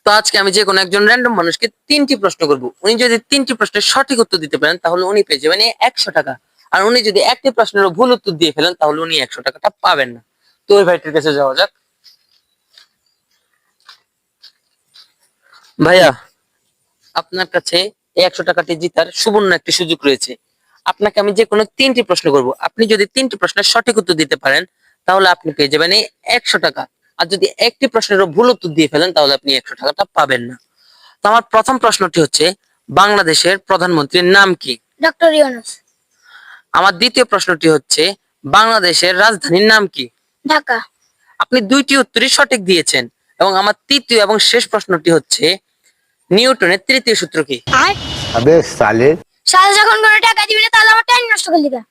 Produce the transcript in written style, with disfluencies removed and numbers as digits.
তো আজকে আমি যে কোনো একজন র্যান্ডম মানুষকে 3টি প্রশ্ন করব। উনি যদি 3টি প্রশ্নের সঠিক উত্তর দিতে পারেন তাহলে উনি পেয়ে যাবেন 100 টাকা। আর উনি যদি একটি প্রশ্নেরও ভুল উত্তর দিয়ে ফেলেন তাহলে উনি 100 টাকাটা পাবেন না। তো ওই ভাইটির কাছে যাওয়া যাক। ভাইয়া, আপনার কাছে এই 100 টাকাটি জেতার সুবর্ণ একটি সুযোগ রয়েছে। আপনাকে আমি যে কোনো 3টি প্রশ্ন করব। আপনি যদি 3টি প্রশ্নের সঠিক উত্তর দিতে পারেন তাহলে আপনি পেয়ে যাবেন এই 100 টাকা। আর যদি একটি প্রশ্নেরও ভুল উত্তর দিয়ে ফেলেন তাহলে আপনি 100 টাকাটা পাবেন না। তো আমার প্রথম প্রশ্নটি হচ্ছে, বাংলাদেশের প্রধানমন্ত্রীর নাম কি? ডক্টর ইউনূস। আমার দ্বিতীয় প্রশ্নটি হচ্ছে, বাংলাদেশের রাজধানীর নাম কি? ঢাকা। আপনি 2টি উত্তরই সঠিক দিয়েছেন। এবং আমার তৃতীয় এবং শেষ প্রশ্নটি হচ্ছে, নিউটনের তৃতীয় সূত্র কি? अबे साले সাল যখন কোনো টাকা দিবি না তাহলে আমার টাইম নষ্ট করে দিবা।